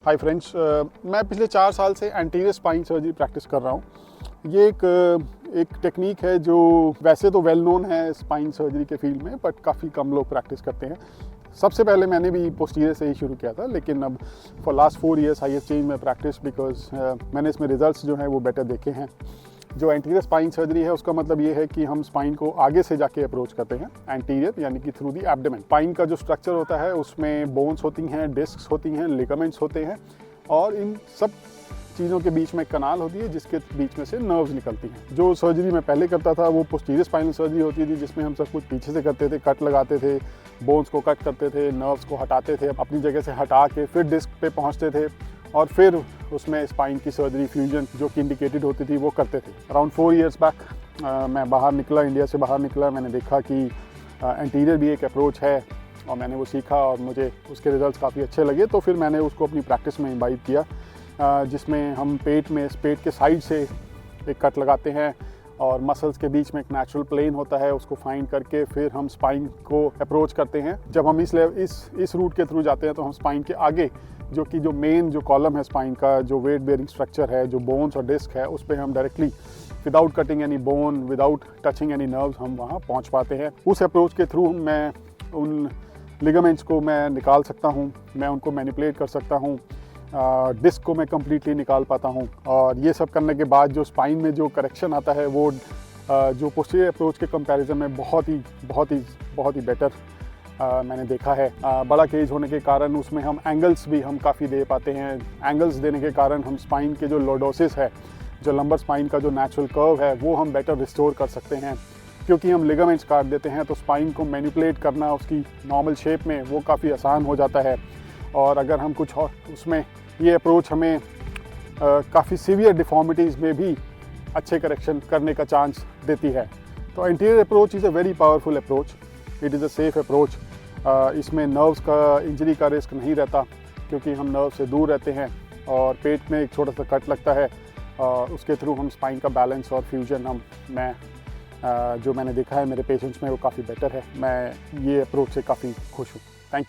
Hi friends, मैं पिछले 4 साल से एंटीरियर स्पाइन सर्जरी प्रैक्टिस कर रहा हूँ। ये एक टेक्निक है जो वैसे तो वेल नोन है स्पाइन सर्जरी के फील्ड में, बट काफ़ी कम लोग प्रैक्टिस करते हैं। सबसे पहले मैंने भी पोस्टीरियर से ही शुरू किया था, लेकिन अब for last 4 years I have change my practice because मैंने इसमें रिजल्ट्स जो हैं वो बेटर देखे हैं। जो एंटीरियर स्पाइन सर्जरी है उसका मतलब ये है कि हम स्पाइन को आगे से जाके अप्रोच करते हैं, एंटीरियर यानी कि थ्रू दी एब्डोमेन। स्पाइन का जो स्ट्रक्चर होता है उसमें बोन्स होती हैं, डिस्क्स होती हैं, लिगामेंट्स होते हैं और इन सब चीज़ों के बीच में कनाल होती है जिसके बीच में से नर्व्स निकलती हैं। जो सर्जरी मैं पहले करता था वो पोस्टीरियर स्पाइनल सर्जरी होती थी, जिसमें हम सब कुछ पीछे से करते थे, कट लगाते थे, बोन्स को कट करते थे, नर्व्स को हटाते थे, अपनी जगह से हटा के फिर डिस्क पे पहुंचते थे और फिर उसमें स्पाइन की सर्जरी फ्यूजन जो कि इंडिकेटेड होती थी वो करते थे। अराउंड 4 ईयर्स बैक मैं बाहर निकला, इंडिया से बाहर निकला। मैंने देखा कि एंटीरियर भी एक अप्रोच है और मैंने वो सीखा और मुझे उसके रिजल्ट्स काफ़ी अच्छे लगे। तो फिर मैंने उसको अपनी प्रैक्टिस में इम्बाइब किया, जिसमें हम पेट के साइड से एक कट लगाते हैं और मसल्स के बीच में एक नेचुरल प्लेन होता है, उसको फाइंड करके फिर हम स्पाइन को अप्रोच करते हैं। जब हम इस रूट के थ्रू जाते हैं तो हम स्पाइन के आगे जो मेन कॉलम है स्पाइन का, जो वेट बेयरिंग स्ट्रक्चर है, जो बोन्स और डिस्क है, उस पर हम directly without cutting any bone, without touching any nerves हम वहाँ पहुँच पाते हैं। उस अप्रोच के थ्रू मैं उन लिगामेंट्स को मैं निकाल सकता हूँ, मैं उनको मैनिपुलेट कर सकता हूँ, डिस्क को मैं कम्प्लीटली निकाल पाता हूँ। और ये सब करने के बाद जो स्पाइन में जो करेक्शन आता है वो जो पोस्टीरियर अप्रोच के कंपैरिजन में बहुत ही बेटर मैंने देखा है। बड़ा केज होने के कारण उसमें हम एंगल्स भी हम काफ़ी दे पाते हैं। एंगल्स देने के कारण हम स्पाइन के जो लॉर्डोसिस है, जो लंबर स्पाइन का जो नेचुरल कर्व है, वो हम बेटर रिस्टोर कर सकते हैं। क्योंकि हम लिगामेंट्स काट देते हैं तो स्पाइन को मैनिपुलेट करना उसकी नॉर्मल शेप में वो काफ़ी आसान हो जाता है। और अगर हम कुछ और उसमें ये अप्रोच हमें काफ़ी सीवियर डिफॉर्मिटीज़ में भी अच्छे करेक्शन करने का चांस देती है। तो anterior approach is a very powerful approach, it is a safe approach. इसमें नर्व्स का इंजरी का रिस्क नहीं रहता क्योंकि हम नर्व से दूर रहते हैं और पेट में एक छोटा सा कट लगता है, उसके थ्रू हम स्पाइन का बैलेंस और फ्यूजन जो मैंने देखा है मेरे पेशेंट्स में वो काफ़ी बेटर है। मैं ये अप्रोच से काफ़ी खुश हूँ। Thank you.